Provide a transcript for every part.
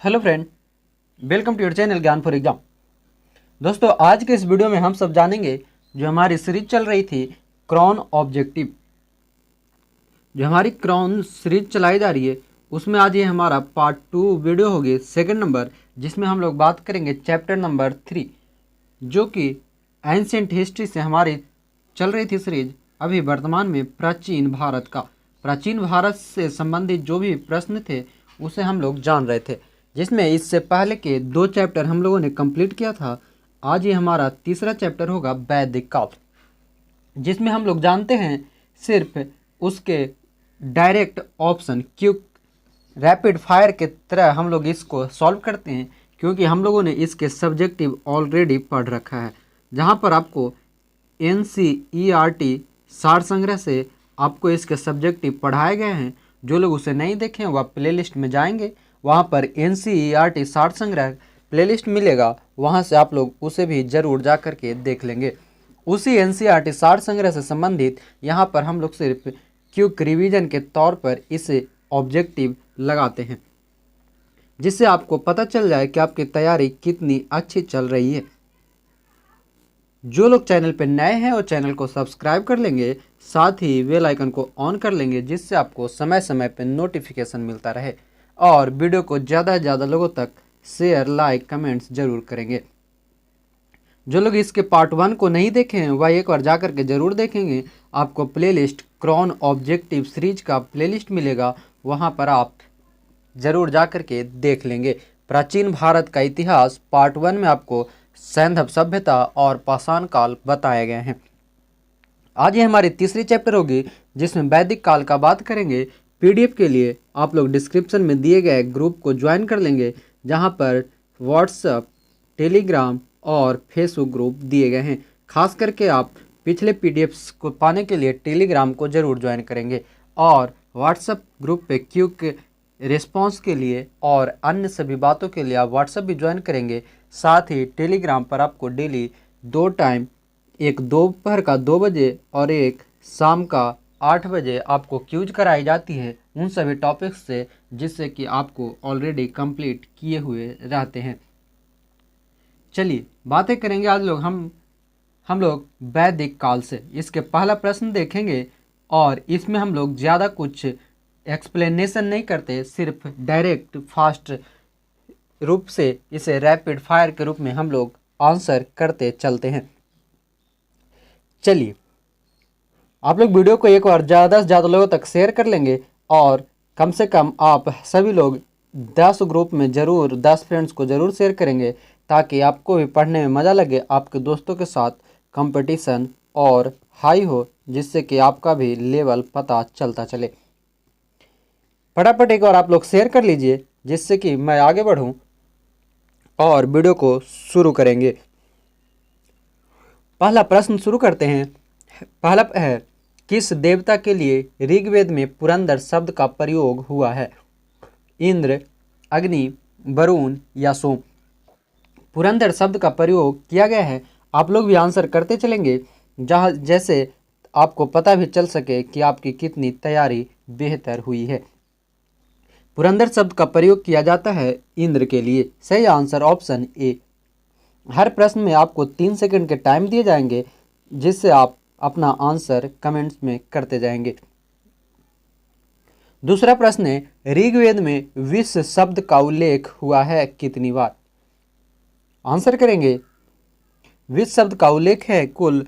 Hello friend, welcome to your channel Gyan for exam. दोस्तों, आज के इस वीडियो में हम सब जानेंगे जो हमारी सीरीज चल रही थी क्रॉन ऑब्जेक्टिव। जो हमारी क्रॉन सीरीज चलाई जा रही है उसमें आज ये हमारा पार्ट 2 वीडियो होगी, सेकंड नंबर, जिसमें हम लोग बात करेंगे चैप्टर नंबर 3 जो कि एंशिएंट हिस्ट्री से हमारी चल रही थी सीरीज। अभी वर्तमान में प्राचीन भारत से संबंधित जो भी प्रश्न थे उसे हम लोग जान रहे थे, जिसमें इससे पहले के 2 चैप्टर हम लोगों ने कंप्लीट किया था। आज ये हमारा तीसरा चैप्टर होगा वैदिक काल, जिसमें हम लोग जानते हैं सिर्फ उसके डायरेक्ट ऑप्शन क्यों रैपिड फायर के तरह हम लोग इसको सॉल्व करते हैं, क्योंकि हम लोगों ने इसके सब्जेक्टिव ऑलरेडी पढ़ रखा है, जहाँ पर आपको NCERT सार संग्रह से आपको इसके सब्जेक्टिव पढ़ाए गए हैं। जो लोग उसे नहीं देखे हैं वह प्लेलिस्ट में जाएंगे, वहाँ पर NCERT सार संग्रह प्लेलिस्ट मिलेगा, वहाँ से आप लोग उसे भी ज़रूर जा कर के देख लेंगे। उसी NCERT सार संग्रह से संबंधित यहाँ पर हम लोग सिर्फ क्विक रिवीजन के तौर पर इसे ऑब्जेक्टिव लगाते हैं, जिससे आपको पता चल जाए कि आपकी तैयारी कितनी अच्छी चल रही है। जो लोग चैनल पर नए हैं वो चैनल को सब्सक्राइब कर लेंगे, साथ ही बेल आइकन को ऑन कर लेंगे, जिससे आपको समय समय पर नोटिफिकेशन मिलता रहे, और वीडियो को ज़्यादा से ज़्यादा लोगों तक शेयर, लाइक, कमेंट्स जरूर करेंगे। जो लोग इसके पार्ट 1 को नहीं देखे हैं वह एक बार जा कर के ज़रूर देखेंगे। आपको प्लेलिस्ट क्रॉन ऑब्जेक्टिव सीरीज का प्लेलिस्ट मिलेगा, वहाँ पर आप ज़रूर जा कर के देख लेंगे। प्राचीन भारत का इतिहास पार्ट 1 में आपको सैंधव सभ्यता और पाषाण काल बताए गए हैं। आज ये हमारी तीसरी चैप्टर होगी, जिसमें वैदिक काल का बात करेंगे। PDF के लिए आप लोग डिस्क्रिप्शन में दिए गए ग्रुप को ज्वाइन कर लेंगे, जहाँ पर व्हाट्सएप, टेलीग्राम और फेसबुक ग्रुप दिए गए हैं। खास करके आप पिछले PDFs को पाने के लिए टेलीग्राम को ज़रूर ज्वाइन करेंगे, और व्हाट्सएप ग्रुप पे क्विक रिस्पांस के लिए और अन्य सभी बातों के लिए आप व्हाट्सएप भी ज्वाइन करेंगे। साथ ही टेलीग्राम पर आपको डेली 2 टाइम, एक दोपहर का 2 बजे और एक शाम का 8 बजे आपको क्यूज कराई जाती है उन सभी टॉपिक्स से, जिससे कि आपको ऑलरेडी कंप्लीट किए हुए रहते हैं। चलिए बातें करेंगे आज लोग हम लोग वैदिक काल से। इसके पहला प्रश्न देखेंगे, और इसमें हम लोग ज़्यादा कुछ एक्सप्लेनेशन नहीं करते, सिर्फ डायरेक्ट फास्ट रूप से इसे रैपिड फायर के रूप में हम लोग आंसर करते चलते हैं। चलिए आप लोग वीडियो को एक बार ज़्यादा से ज़्यादा लोगों तक शेयर कर लेंगे, और कम से कम आप सभी लोग 10 ग्रुप में ज़रूर 10 फ्रेंड्स को ज़रूर शेयर करेंगे, ताकि आपको भी पढ़ने में मज़ा लगे, आपके दोस्तों के साथ कंपटीशन और हाई हो, जिससे कि आपका भी लेवल पता चलता चले। फटाफट एक बार आप लोग शेयर कर लीजिए, जिससे कि मैं आगे बढ़ूं और वीडियो को शुरू करेंगे। पहला प्रश्न शुरू करते हैं। पहला है, किस देवता के लिए ऋग्वेद में पुरंदर शब्द का प्रयोग हुआ है? इंद्र, अग्नि, वरुण या सोम? पुरंदर शब्द का प्रयोग किया गया है। आप लोग भी आंसर करते चलेंगे, जैसे आपको पता भी चल सके कि आपकी कितनी तैयारी बेहतर हुई है। पुरंदर शब्द का प्रयोग किया जाता है इंद्र के लिए। सही आंसर ऑप्शन ए। हर प्रश्न में आपको 3 सेकंड के टाइम दिए जाएंगे, जिससे आप अपना आंसर कमेंट्स में करते जाएंगे। दूसरा प्रश्न है, ऋग्वेद में विश्व शब्द का उल्लेख हुआ है कितनी बार? आंसर करेंगे। विश्व शब्द का उल्लेख है कुल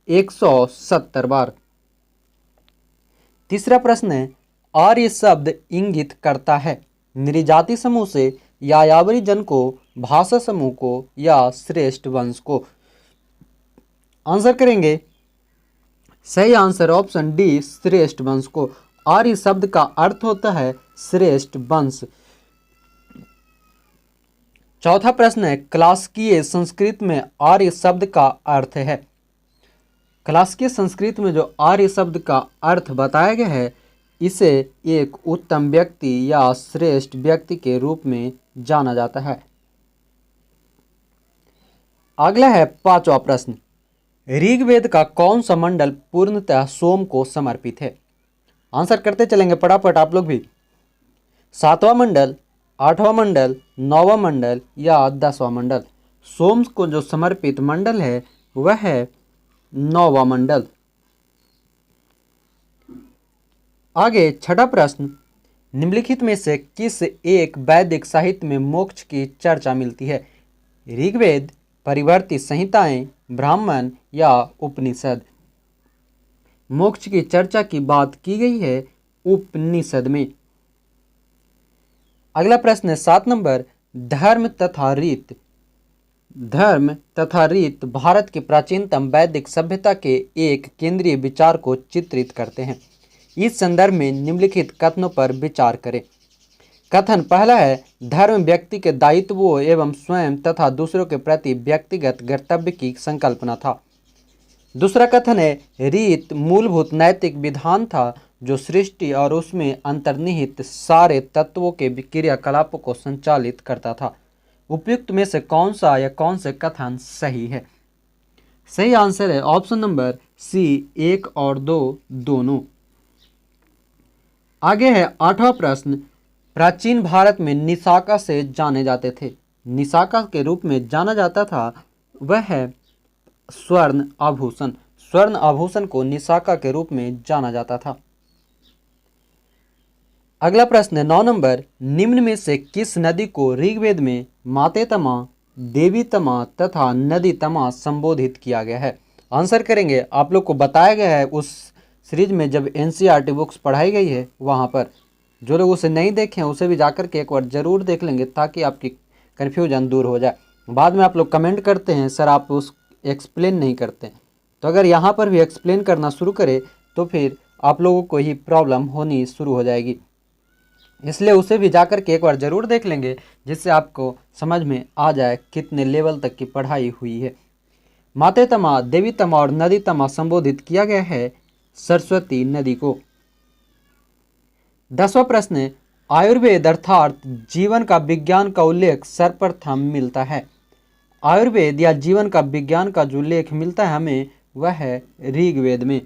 170 बार। तीसरा प्रश्न है, आर्य शब्द इंगित करता है नृजाति समूह से, यायावरी जन को, भाषा समूह को या श्रेष्ठ वंश को? आंसर करेंगे। सही आंसर ऑप्शन डी, श्रेष्ठ वंश को। आर्य शब्द का अर्थ होता है श्रेष्ठ वंश। चौथा प्रश्न है, क्लासिकीय संस्कृत में आर्य शब्द का अर्थ है? क्लासिकीय संस्कृत में जो आर्य शब्द का अर्थ बताया गया है, इसे एक उत्तम व्यक्ति या श्रेष्ठ व्यक्ति के रूप में जाना जाता है। अगला है 5वां प्रश्न, ऋग्वेद का कौन सा मंडल पूर्णतः सोम को समर्पित है? आंसर करते चलेंगे फटाफट आप लोग भी। 7वां मंडल, 8वां मंडल, 9वां मंडल या 10वां मंडल? सोम को जो समर्पित मंडल है वह है 9वां मंडल। आगे छठा प्रश्न, निम्नलिखित में से किस एक वैदिक साहित्य में मोक्ष की चर्चा मिलती है? ऋग्वेद, परिवर्ती संहिताएं, ब्राह्मण या उपनिषद? मोक्ष की चर्चा की बात की गई है उपनिषद में। अगला प्रश्न है 7 नंबर, धर्म तथा रीत। धर्म तथा रीत भारत की प्राचीनतम वैदिक सभ्यता के एक केंद्रीय विचार को चित्रित करते हैं। इस संदर्भ में निम्नलिखित कथनों पर विचार करें। कथन पहला है, धर्म व्यक्ति के दायित्वों एवं स्वयं तथा दूसरों के प्रति व्यक्तिगत कर्तव्य की संकल्पना था। दूसरा कथन है, रीत मूलभूत नैतिक विधान था जो सृष्टि और उसमें अंतर्निहित सारे तत्वों के क्रियाकलापों को संचालित करता था। उपयुक्त में से कौन सा या कौन से कथन सही है? सही आंसर है ऑप्शन नंबर सी, 1 और 2 दोनों। आगे है 8वां प्रश्न, प्राचीन भारत में निशाका से जाने जाते थे। निशाका के रूप में जाना जाता था वह है स्वर्ण आभूषण। स्वर्ण आभूषण को निशाका के रूप में जाना जाता था। अगला प्रश्न है 9 नंबर, निम्न में से किस नदी को ऋग्वेद में मातेतमा, देवीतमा तथा नदीतमा संबोधित किया गया है? आंसर करेंगे, आप लोग को बताया गया है उस सीरीज में जब एनसीईआरटी बुक्स पढ़ाई गई है वहाँ पर। जो लोग उसे नहीं देखे हैं उसे भी जाकर के एक बार ज़रूर देख लेंगे ताकि आपकी कन्फ्यूजन दूर हो जाए। बाद में आप लोग कमेंट करते हैं सर आप उस एक्सप्लेन नहीं करते, तो अगर यहाँ पर भी एक्सप्लेन करना शुरू करें तो फिर आप लोगों को ही प्रॉब्लम होनी शुरू हो जाएगी। इसलिए उसे भी जाकर के एक बार ज़रूर देख लेंगे जिससे आपको समझ में आ जाए कितने लेवल तक की पढ़ाई हुई है। मातेतमा, देवीतमा और नदीतमा संबोधित किया गया है सरस्वती नदी को। 10वां प्रश्न है, आयुर्वेद अर्थात जीवन का विज्ञान का उल्लेख सर्वप्रथम मिलता है। आयुर्वेद या जीवन का विज्ञान का जो लेख मिलता है हमें वह है ऋग्वेद में।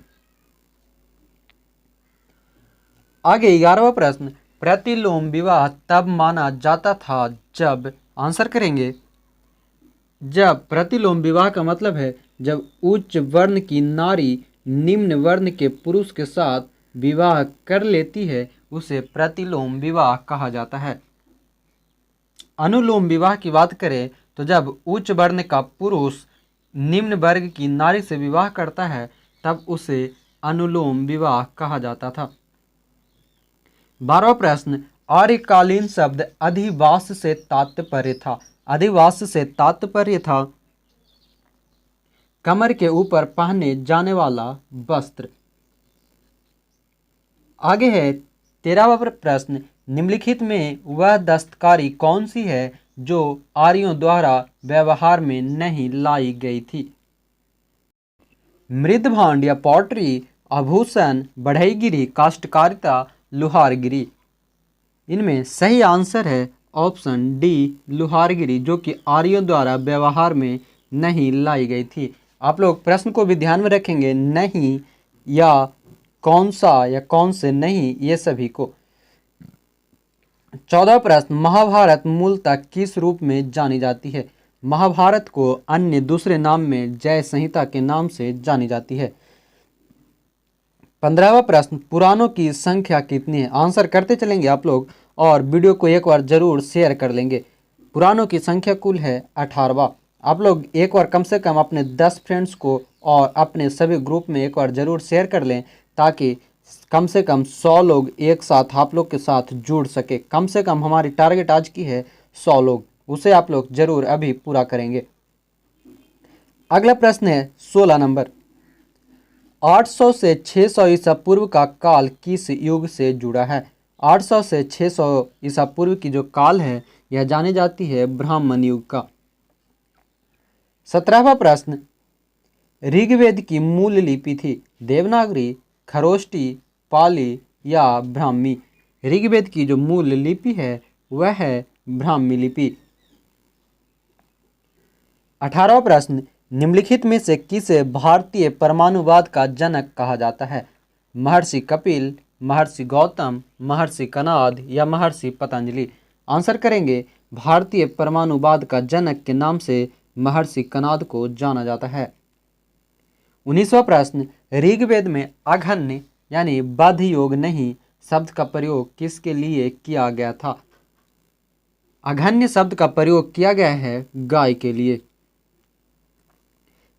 आगे 11वां प्रश्न, प्रतिलोम विवाह तब माना जाता था जब, आंसर करेंगे, जब प्रतिलोम विवाह का मतलब है जब उच्च वर्ण की नारी निम्न वर्ण के पुरुष के साथ विवाह कर लेती है उसे प्रतिलोम विवाह कहा जाता है। अनुलोम विवाह की बात करें तो जब उच्च वर्ण का पुरुष निम्न वर्ग की नारी से विवाह करता है तब उसे अनुलोम विवाह कहा जाता था। 12वां प्रश्न, आर्यकालीन शब्द अधिवास से तात्पर्य था। अधिवास से तात्पर्य था कमर के ऊपर पहने जाने वाला वस्त्र। आगे है 13वां प्रश्न, निम्नलिखित में वह दस्तकारी कौन सी है जो आर्यों द्वारा व्यवहार में नहीं लाई गई थी? मृदभांड या पॉटरी, आभूषण, बढ़ईगिरी, काष्ठकारिता, लुहारगिरी? इनमें सही आंसर है ऑप्शन डी, लुहारगिरी, जो कि आर्यों द्वारा व्यवहार में नहीं लाई गई थी। आप लोग प्रश्न को भी ध्यान में रखेंगे, नहीं या कौन सा या कौन से नहीं, ये सभी को। 14वां प्रश्न, महाभारत मूलतः किस रूप में जानी जाती है? महाभारत को अन्य दूसरे नाम में जय संहिता के नाम से जानी जाती है। 15वां प्रश्न, पुराणों की संख्या कितनी है? आंसर करते चलेंगे आप लोग और वीडियो को एक बार जरूर शेयर कर लेंगे। पुराणों की संख्या कुल है 18वां। आप लोग एक बार कम से कम अपने 10 फ्रेंड्स को और अपने सभी ग्रुप में एक बार जरूर शेयर कर लें ताकि कम से कम 100 लोग एक साथ आप लोग के साथ जुड़ सके। कम से कम हमारी टारगेट आज की है 100 लोग, उसे आप लोग जरूर अभी पूरा करेंगे। अगला प्रश्न है 16 नंबर, 800 से 600 ईसा पूर्व का काल किस युग से जुड़ा है? 800 से 600 ईसा पूर्व की जो काल है यह जानी जाती है ब्राह्मण युग का। 17वां प्रश्न, ऋग्वेद की मूल लिपि थी देवनागरी, खरोष्टी, पाली या ब्राह्मी? ऋग्वेद की जो मूल लिपि है वह है ब्राह्मी लिपि। 18वां प्रश्न, निम्नलिखित में से किसे भारतीय परमाणुवाद का जनक कहा जाता है? महर्षि कपिल, महर्षि गौतम, महर्षि कणाद या महर्षि पतंजलि? आंसर करेंगे भारतीय परमाणुवाद का जनक के नाम से महर्षि कणाद को जाना जाता है। 19वां प्रश्न, ऋग्वेद में अघन्य यानी बद्ध योग नहीं शब्द का प्रयोग किसके लिए किया गया था? अघन्य शब्द का प्रयोग किया गया है गाय के लिए।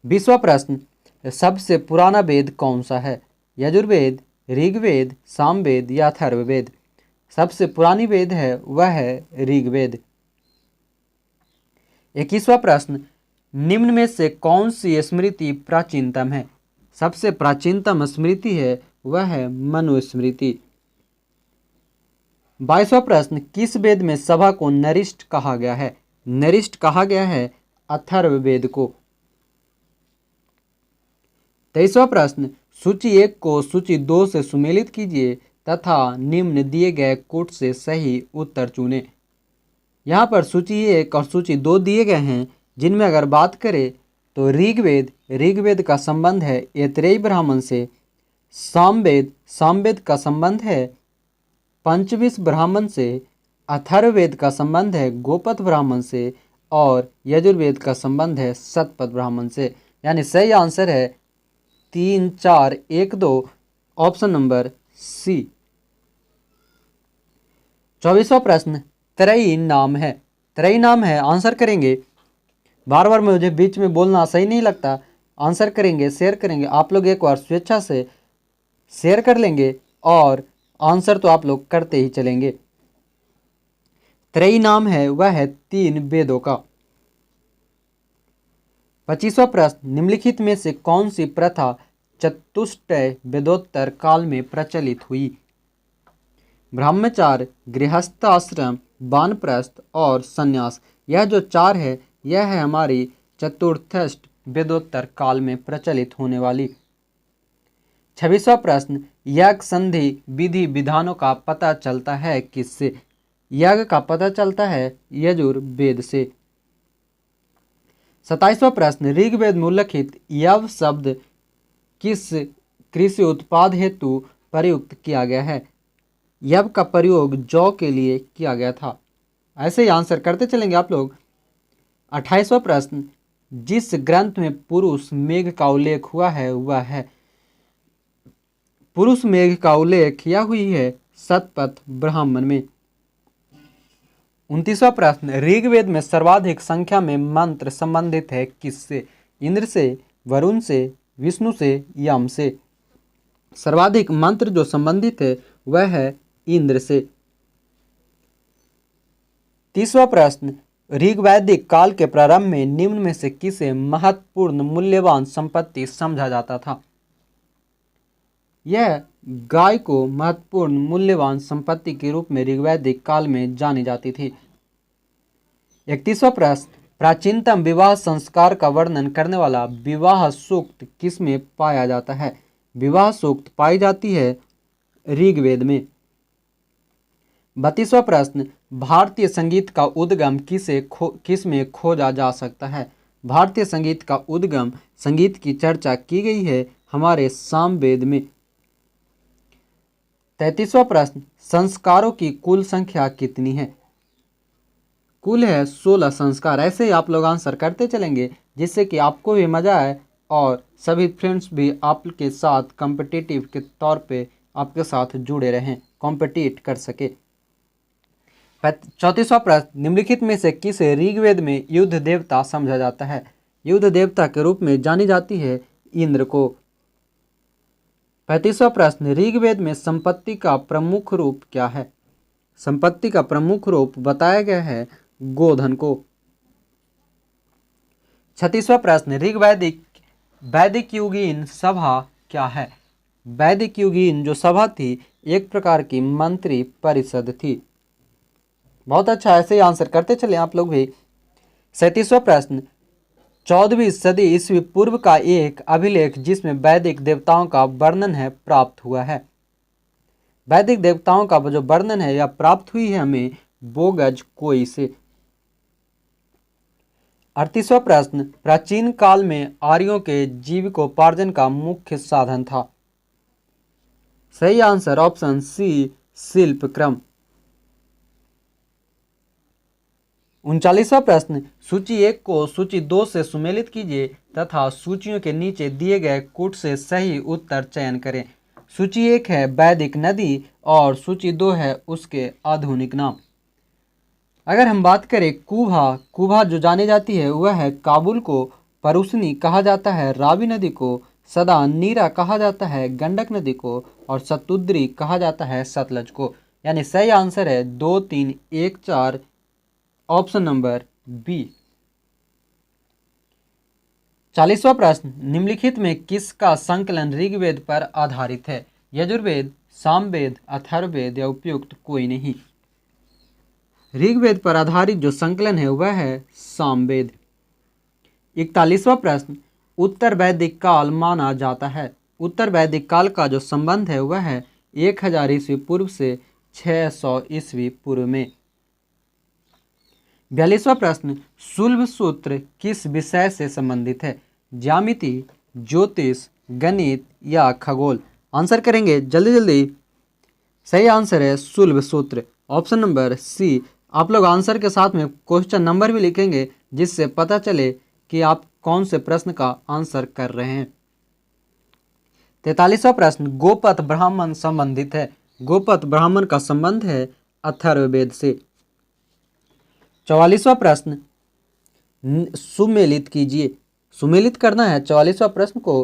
20वां प्रश्न, सबसे पुराना वेद कौन सा है? यजुर्वेद, ऋग्वेद, सामवेद या अथर्ववेद? सबसे पुरानी वेद है वह है ऋग्वेद। 21वां प्रश्न, निम्न में से कौन सी स्मृति प्राचीनतम है? सबसे प्राचीनतम स्मृति है वह है मनुस्मृति। 22वां प्रश्न, किस वेद में सभा को नरिष्ठ कहा गया है? नरिष्ठ कहा गया है अथर्ववेद को। 23वां प्रश्न, सूची 1 को सूची 2 से सुमेलित कीजिए तथा निम्न दिए गए कोट से सही उत्तर चुनें। यहाँ पर सूची 1 और सूची 2 दिए गए हैं, जिनमें अगर बात करें तो ऋग्वेद का संबंध है ऐतरेय ब्राह्मण से, सामवेद का संबंध है पंचविश ब्राह्मण से, अथर्ववेद का संबंध है गोपथ ब्राह्मण से और यजुर्वेद का संबंध है शतपथ ब्राह्मण से। यानी सही आंसर है 3, 4, 1, 2 ऑप्शन नंबर सी। 24वां प्रश्न, त्रयी नाम है? त्रयी नाम है, आंसर करेंगे। बार बार मुझे बीच में बोलना सही नहीं लगता। आंसर करेंगे, शेयर करेंगे। आप लोग एक बार स्वेच्छा से शेयर कर लेंगे और आंसर तो आप लोग करते ही चलेंगे। त्रयी नाम है वह है 3 वेदों का। 25वां प्रश्न, निम्नलिखित में से कौन सी प्रथा चतुष्टय वेदोत्तर काल में प्रचलित हुई? ब्रह्मचार्य, गृहस्थाश्रम, वानप्रस्थ और संन्यास। यह जो 4 है यह है हमारी चतुर्थष्ट वेदोत्तर काल में प्रचलित होने वाली। 26वां प्रश्न, यज्ञ संधि विधि विधानों का पता चलता है किससे? यज्ञ का पता चलता है यजुर्वेद से। 27वां प्रश्न, ऋग्वेद में उल्लिखित यव शब्द किस कृषि उत्पाद हेतु प्रयुक्त किया गया है? यव का प्रयोग जौ के लिए किया गया था। ऐसे ही आंसर करते चलेंगे आप लोग। 28वां प्रश्न, जिस ग्रंथ में पुरुष मेघ का उल्लेख हुआ है वह है? पुरुष मेघ का उल्लेख किया हुई है शतपथ ब्राह्मण में। 29वां प्रश्न, ऋग्वेद में सर्वाधिक संख्या में मंत्र संबंधित है किससे? इंद्र से, वरुण से, विष्णु से, यम से? सर्वाधिक मंत्र जो संबंधित है वह है इंद्र से। 30वां प्रश्न, ऋग्वैदिक काल के प्रारंभ में निम्न में से किसे महत्वपूर्ण मूल्यवान संपत्ति समझा जाता था? यह गाय को महत्वपूर्ण मूल्यवान संपत्ति के रूप में ऋग्वैदिक काल में जानी जाती थी। 31वां प्रश्न, प्राचीनतम विवाह संस्कार का वर्णन करने वाला विवाह सूक्त किस में पाया जाता है? विवाह सूक्त पाई जाती है ऋग्वेद में। 32वां प्रश्न, भारतीय संगीत का उद्गम किस में खोजा जा सकता है? भारतीय संगीत का उद्गम संगीत की चर्चा की गई है हमारे सामवेद में। 33वां प्रश्न, संस्कारों की कुल संख्या कितनी है? कुल है 16 संस्कार। ऐसे ही आप लोग आंसर करते चलेंगे जिससे कि आपको भी मजा आए और सभी फ्रेंड्स भी आपके साथ कॉम्पिटिटिव के तौर पे आपके साथ जुड़े रहें, कॉम्पिटिट कर सके। 34वां प्रश्न, निम्नलिखित में से किसे ऋग्वेद में युद्ध देवता समझा जाता है? युद्ध देवता के रूप में जानी जाती है इंद्र को। 35वां प्रश्न, ऋग्वेद में संपत्ति का प्रमुख रूप क्या है? संपत्ति का प्रमुख रूप बताया गया है गोधन को। 36वां प्रश्न, वैदिक युगीन सभा क्या है? वैदिक युगीन जो सभा थी एक प्रकार की मंत्री परिषद थी। बहुत अच्छा, ऐसे ही आंसर करते चले आप लोग भी। 37वां प्रश्न, 14वीं सदी ईस्वी पूर्व का एक अभिलेख जिसमें वैदिक देवताओं का वर्णन है प्राप्त हुआ है। वैदिक देवताओं का जो वर्णन है यह प्राप्त हुई है हमें बोगज कोई से। 38वां प्रश्न, प्राचीन काल में आर्यों के जीविकोपार्जन का मुख्य साधन था? सही आंसर ऑप्शन सी, शिल्प क्रम। 39वां प्रश्न, सूची 1 को सूची 2 से सुमेलित कीजिए तथा सूचियों के नीचे दिए गए कूट से सही उत्तर चयन करें। सूची 1 है वैदिक नदी और सूची 2 है उसके आधुनिक नाम। अगर हम बात करें कुभा जो जानी जाती है वह है काबुल को परुसनी कहा जाता है, रावी नदी को सदा नीरा कहा जाता है, गंडक नदी को, और सतुद्री कहा जाता है सतलज को। यानी सही आंसर है 2, 3, 1, 4, ऑप्शन नंबर बी। 40वां प्रश्न, निम्नलिखित में किसका संकलन ऋग्वेद पर आधारित है? यजुर्वेद, सामवेद, अथर्ववेद या उपयुक्त कोई नहीं। ऋग्वेद पर आधारित जो संकलन है वह है सामवेद। 41वां प्रश्न, उत्तर वैदिक काल माना जाता है। उत्तर वैदिक काल का जो संबंध है वह है 1000 ईस्वी पूर्व से 600 ईस्वी पूर्व में। 42वां प्रश्न, शुल्ब सूत्र किस विषय से संबंधित है? ज्यामिति, ज्योतिष, गणित या खगोल? आंसर करेंगे जल्दी जल्दी। सही आंसर है शुल्ब सूत्र, ऑप्शन नंबर सी। आप लोग आंसर के साथ में क्वेश्चन नंबर भी लिखेंगे जिससे पता चले कि आप कौन से प्रश्न का आंसर कर रहे हैं। 43वां प्रश्न, गोपथ ब्राह्मण संबंधित है। गोपथ ब्राह्मण का संबंध है अथर्ववेद से। 44वां प्रश्न, सुमेलित कीजिए। सुमेलित करना है 44वां प्रश्न को,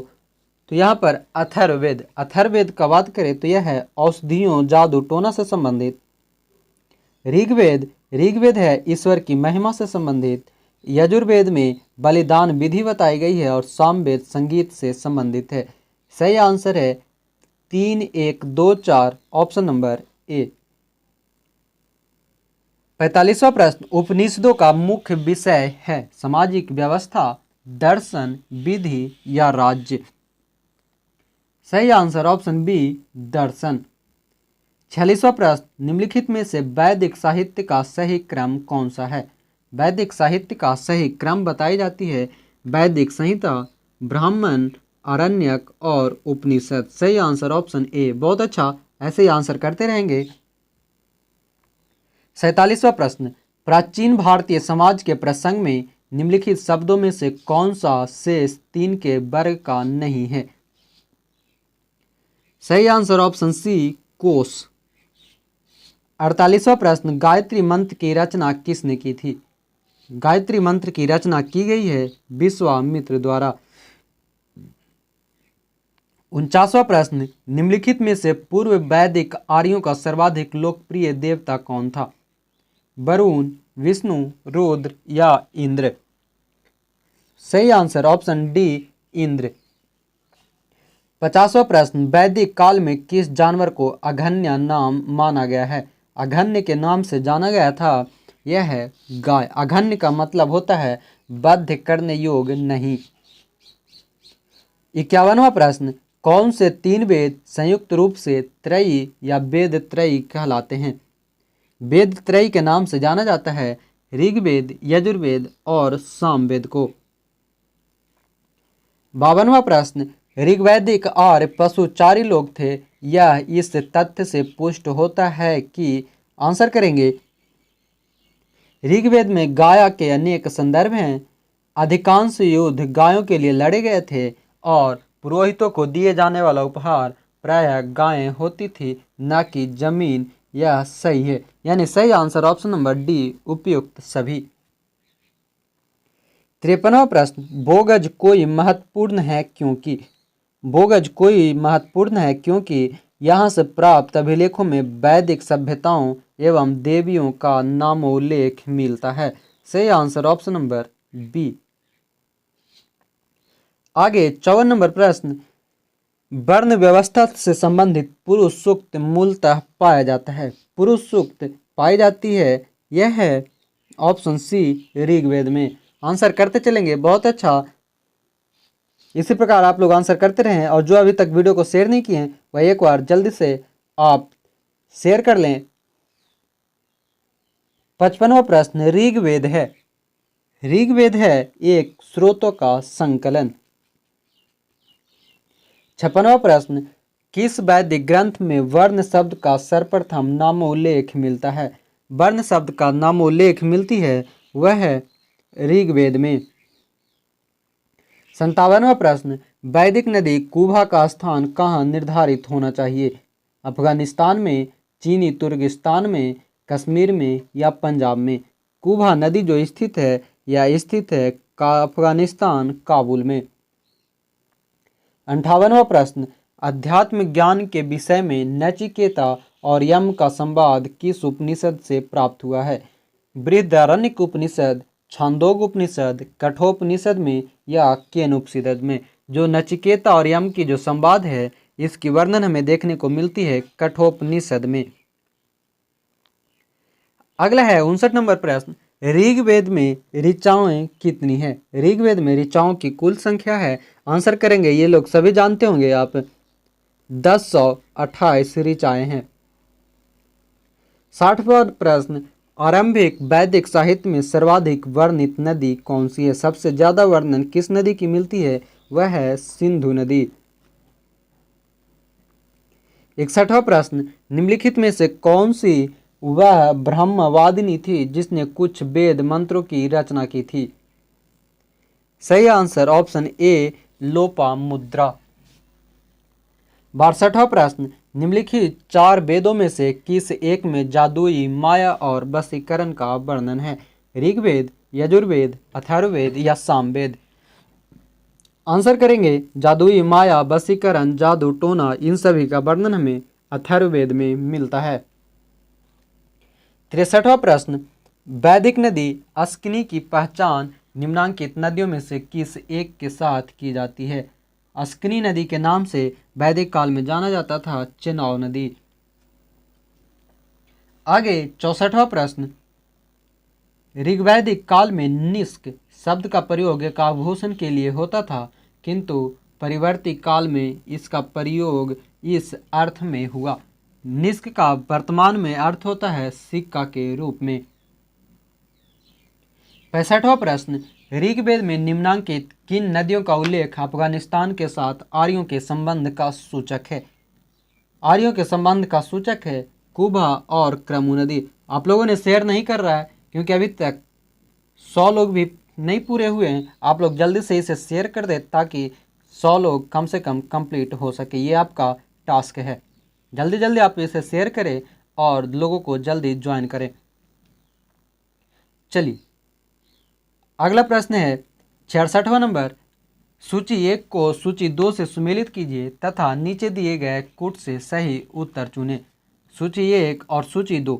तो यहाँ पर अथर्ववेद का बात करें तो यह है औषधियों, जादू टोना से संबंधित। ऋग्वेद है ईश्वर की महिमा से संबंधित। यजुर्वेद में बलिदान विधि बताई गई है और सामवेद संगीत से संबंधित है। सही आंसर है 3, 1, 2, 4, ऑप्शन नंबर ए। 45वां प्रश्न, उपनिषदों का मुख्य विषय है सामाजिक व्यवस्था, दर्शन, विधि या राज्य? सही आंसर ऑप्शन बी, दर्शन। 46वां प्रश्न, निम्नलिखित में से वैदिक साहित्य का सही क्रम कौन सा है? वैदिक साहित्य का सही क्रम बताई जाती है वैदिक संहिता, ब्राह्मण, आरण्यक और उपनिषद। सही आंसर ऑप्शन ए। बहुत अच्छा, ऐसे ही आंसर करते रहेंगे। 47वां प्रश्न, प्राचीन भारतीय समाज के प्रसंग में निम्नलिखित शब्दों में से कौन सा शेष 3 के वर्ग का नहीं है? सही आंसर ऑप्शन सी, कोश। 48वां प्रश्न, गायत्री मंत्र की रचना किसने की थी? गायत्री मंत्र की रचना की गई है विश्वामित्र द्वारा। 49वां प्रश्न, निम्नलिखित में से पूर्व वैदिक आर्यों का सर्वाधिक लोकप्रिय देवता कौन था? वरुण, विष्णु, रुद्र या इंद्र? सही आंसर ऑप्शन डी, इंद्र। 50वां प्रश्न, वैदिक काल में किस जानवर को अघन्य नाम माना गया है? अघन्य के नाम से जाना गया था, यह है गाय। अघन्य का मतलब होता है बाध्य करने योग्य नहीं। 51वां प्रश्न, कौन से 3 वेद संयुक्त रूप से त्रयी या वेद त्रयी कहलाते हैं? वेद त्रयी के नाम से जाना जाता है ऋग्वेद, यजुर्वेद और सामवेद को। 52वां प्रश्न, ऋग्वैदिक आर्य पशुचारी लोग थे, यह इस तथ्य से पुष्ट होता है कि? आंसर करेंगे, ऋग्वेद में गाय के अनेक संदर्भ हैं। अधिकांश युद्ध गायों के लिए लड़े गए थे और पुरोहितों को दिए जाने वाला उपहार प्रायः गायें होती थी, न कि जमीन। यह सही है, यानी सही आंसर ऑप्शन नंबर डी, उपयुक्त सभी। 53वां प्रश्न, बोगज कोई महत्वपूर्ण है क्योंकि? बोगज कोई महत्वपूर्ण है क्योंकि यहाँ से प्राप्त अभिलेखों में वैदिक सभ्यताओं एवं देवियों का नामोल्लेख मिलता है। सही आंसर ऑप्शन नंबर बी। आगे 54 नंबर प्रश्न, वर्ण व्यवस्था से संबंधित पुरुष सूक्त मूलतः पाया जाता है। पुरुष सूक्त पाई जाती है, यह है ऑप्शन सी, ऋग्वेद में। आंसर करते चलेंगे, बहुत अच्छा। इसी प्रकार आप लोग आंसर करते रहें और जो अभी तक वीडियो को शेयर नहीं किए हैं वह एक बार जल्दी से आप शेयर कर लें। 55वां प्रश्न, ऋग्वेद है एक स्रोतों का संकलन। 56वां प्रश्न, किस वैदिक ग्रंथ में वर्ण शब्द का सर्वप्रथम नामोल्लेख मिलता है? वर्ण शब्द का नामोल्लेख मिलती है वह है ऋग्वेद में। 57वां प्रश्न, वैदिक नदी कुबा का स्थान कहाँ निर्धारित होना चाहिए? अफगानिस्तान में, चीनी तुर्किस्तान में, कश्मीर में या पंजाब में? कुबा नदी जो स्थित है या स्थित है अफगानिस्तान काबुल में। 58वां प्रश्न, अध्यात्म ज्ञान के विषय में नचिकेता और यम का संवाद किस उपनिषद से प्राप्त हुआ है? बृहदारण्यक उपनिषद, छांदोग उपनिषद, कठोपनिषद में या केन उपनिषद में? जो नचिकेता और यम की जो संवाद है इसकी वर्णन हमें देखने को मिलती है कठोपनिषद में। अगला है 59 नंबर प्रश्न, ऋग्वेद में ऋचाएं कितनी है? ऋग्वेद में ऋचाओं की कुल संख्या है, आंसर करेंगे ये लोग सभी जानते होंगे आप, 1028 ऋचाएं हैं। 60वां प्रश्न, आरंभिक वैदिक साहित्य में सर्वाधिक वर्णित नदी कौन सी है? सबसे ज्यादा वर्णन किस नदी की मिलती है? वह है सिंधु नदी। 61वां प्रश्न, निम्नलिखित में से कौन सी वह ब्रह्मवादिनी थी जिसने कुछ वेद मंत्रों की रचना की थी? सही आंसर ऑप्शन ए लोपामुद्रा। 62वां प्रश्न, निम्नलिखित 4 वेदों में से किस एक में जादुई माया और वशीकरण का वर्णन है? ऋग्वेद, यजुर्वेद, अथर्ववेद या सामवेद? आंसर करेंगे जादुई माया, वशीकरण, जादू टोना, इन सभी का वर्णन हमें अथर्ववेद में मिलता है। 63वां प्रश्न, वैदिक नदी अस्किनी की पहचान निम्नांकित नदियों में से किस एक के साथ की जाती है? अस्किनी नदी के नाम से वैदिक काल में जाना जाता था चेनाब नदी। आगे 64वां प्रश्न, ऋग्वैदिक काल में निष्क शब्द का प्रयोग एक आभूषण के लिए होता था, किंतु परिवर्ती काल में इसका प्रयोग इस अर्थ में हुआ। निष्क का वर्तमान में अर्थ होता है सिक्का के रूप में। 65वां प्रश्न, ऋग्वेद में निम्नांकित किन नदियों का उल्लेख अफगानिस्तान के साथ आर्यों के संबंध का सूचक है? आर्यों के संबंध का सूचक है कुबा और क्रमु नदी। आप लोगों ने शेयर नहीं कर रहा है क्योंकि अभी तक 100 लोग भी नहीं पूरे हुए हैं। आप लोग जल्दी से इसे शेयर कर दें ताकि 100 लोग कम से कम कंप्लीट हो सके। ये आपका टास्क है, जल्दी जल्दी आप इसे शेयर करें और लोगों को जल्दी ज्वाइन करें। चलिए अगला प्रश्न है 66वां नंबर, सूची 1 को सूची 2 से सुमेलित कीजिए तथा नीचे दिए गए कूट से सही उत्तर चुनें। सूची 1 और सूची 2।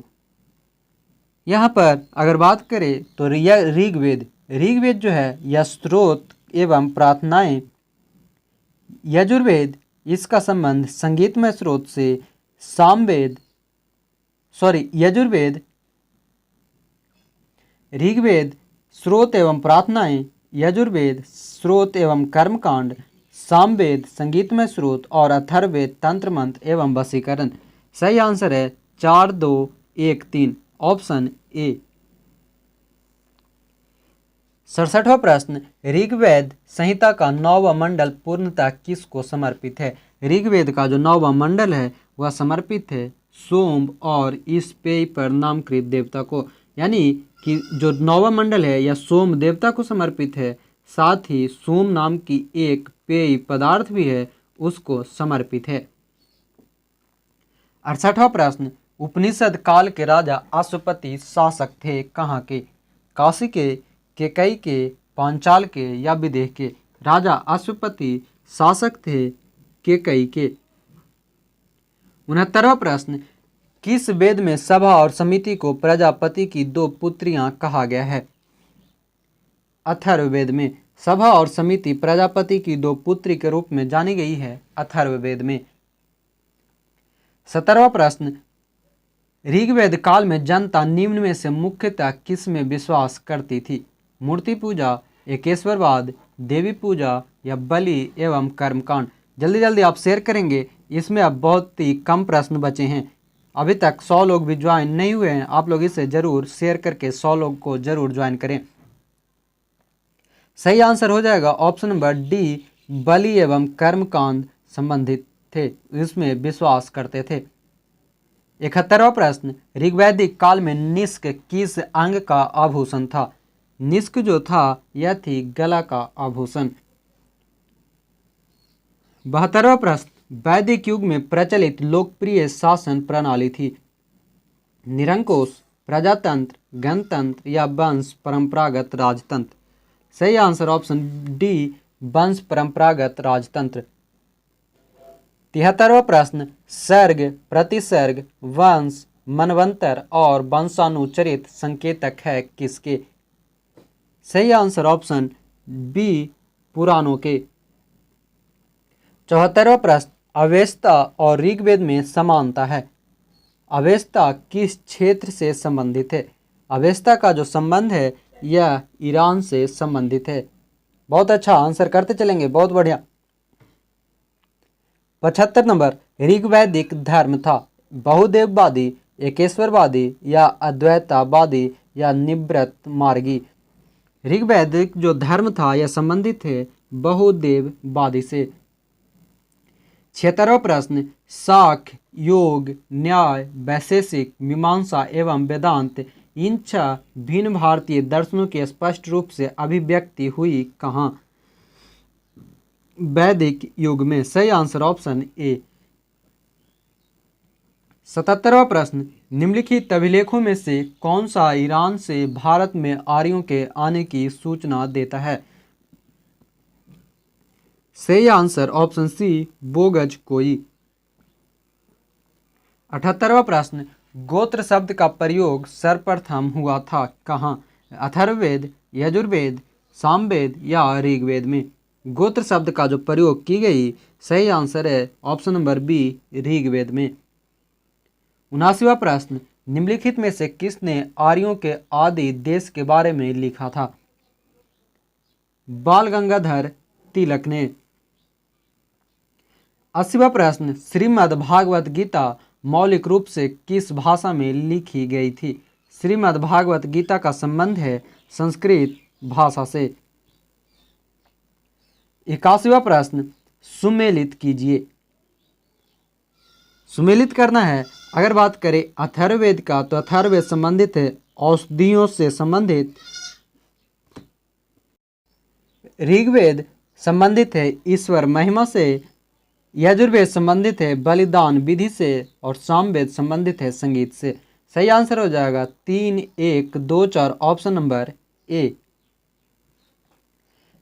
यहाँ पर अगर बात करें तो ऋग्वेद जो है यह स्रोत एवं प्रार्थनाएं। यजुर्वेद इसका संबंध संगीतमय स्रोत से। ऋग्वेद स्रोत एवं प्रार्थनाएं, यजुर्वेद स्रोत एवं कर्मकांड, सामवेद संगीतमय स्रोत और अथर्ववेद तंत्र मंत्र एवं वशीकरण। सही आंसर है 4, 2, 1, 3 ऑप्शन ए। 67वां प्रश्न, ऋग्वेद संहिता का 9वां मंडल पूर्णतः किसको समर्पित है? ऋग्वेद का जो 9वां मंडल है वह समर्पित है सोम और इस पेय पर नामकृत देवता को, यानी कि जो 9वां मंडल है यह सोम देवता को समर्पित है, साथ ही सोम नाम की एक पेय पदार्थ भी है उसको समर्पित है। 68वां प्रश्न, उपनिषद काल के राजा अश्वपति शासक थे कहाँ के? काशी के, केकई के, पांचाल के या विदेह के? राजा अश्वपति शासक थे केकई के। 69वां प्रश्न, किस वेद में सभा और समिति को प्रजापति की 2 पुत्रियां कहा गया है? अथर्ववेद में सभा और समिति प्रजापति की 2 पुत्री के रूप में जानी गई है अथर्ववेद में। 70वां प्रश्न, ऋग्वेद काल में जनता निम्न में से मुख्यतः किस में विश्वास करती थी? मूर्ति पूजा, एकेश्वरवाद, देवी पूजा या बलि एवं कर्मकांड? जल्दी जल्दी आप शेयर करेंगे, इसमें अब बहुत ही कम प्रश्न बचे हैं। अभी तक 100 लोग भी ज्वाइन नहीं हुए हैं, आप लोग इसे जरूर शेयर करके 100 लोग को जरूर ज्वाइन करें। सही आंसर हो जाएगा ऑप्शन नंबर डी, बलि एवं कर्मकांड संबंधित थे, इसमें विश्वास करते थे। 71वां प्रश्न, ऋग्वैदिक काल में निष्क किस अंग का आभूषण था? निष्क जो था यह थी गला का आभूषण। 72वां प्रश्न, वैदिक युग में प्रचलित लोकप्रिय शासन प्रणाली थी? निरंकुश, प्रजातंत्र, गणतंत्र या वंश परंपरागत राजतंत्र? सही आंसर ऑप्शन डी, वंश परंपरागत राजतंत्र। 73वां प्रश्न, सर्ग, प्रतिसर्ग, वंश, मनवंतर और वंशानुचरित संकेतक है किसके? सही आंसर ऑप्शन बी, पुराणों के। 74वां प्रश्न, अवेस्ता और ऋग्वेद में समानता है? अवेस्ता किस क्षेत्र से संबंधित है? अवेस्ता का जो संबंध है यह ईरान से संबंधित है। बहुत अच्छा आंसर करते चलेंगे, बहुत बढ़िया। 75 नंबर, ऋग्वैदिक धर्म था बहुदेववादी, एकेश्वरवादी या अद्वैतवादी या निवृत्त मार्गी? ऋग्वैदिक जो धर्म था यह संबंधित है बहुदेववादी से। 76वां प्रश्न, साख्य, योग, न्याय, वैशेषिक, मीमांसा एवं वेदांत इन 6 भिन्न भारतीय दर्शनों की स्पष्ट रूप से अभिव्यक्ति हुई कहाँ? वैदिक युग में। सही आंसर ऑप्शन ए। 77वां प्रश्न, निम्नलिखित अभिलेखों में से कौन सा ईरान से भारत में आर्यों के आने की सूचना देता है? सही आंसर ऑप्शन सी, बोगज कोई। 78वां प्रश्न, गोत्र शब्द का प्रयोग सर्वप्रथम हुआ था कहाँ? अथर्ववेद, यजुर्वेद, सामवेद या ऋग्वेद में? गोत्र शब्द का जो प्रयोग की गई सही आंसर है ऑप्शन नंबर बी, ऋग्वेद में। 79वां प्रश्न, निम्नलिखित में से किसने आर्यों के आदि देश के बारे में लिखा था? बाल गंगाधर तिलक ने। 80वां प्रश्न, श्रीमद् भागवत गीता मौलिक रूप से किस भाषा में लिखी गई थी? श्रीमद् भागवत गीता का संबंध है संस्कृत भाषा से। 81वां प्रश्न, सुमेलित कीजिए। सुमेलित करना है। अगर बात करें अथर्ववेद का तो अथर्ववेद संबंधित है औषधियों से संबंधित, ऋग्वेद संबंधित है ईश्वर महिमा से, यजुर्वेद संबंधित है बलिदान विधि से और सामवेद संबंधित है संगीत से। सही आंसर हो जाएगा 3, 1, 2, 4 ऑप्शन नंबर ए।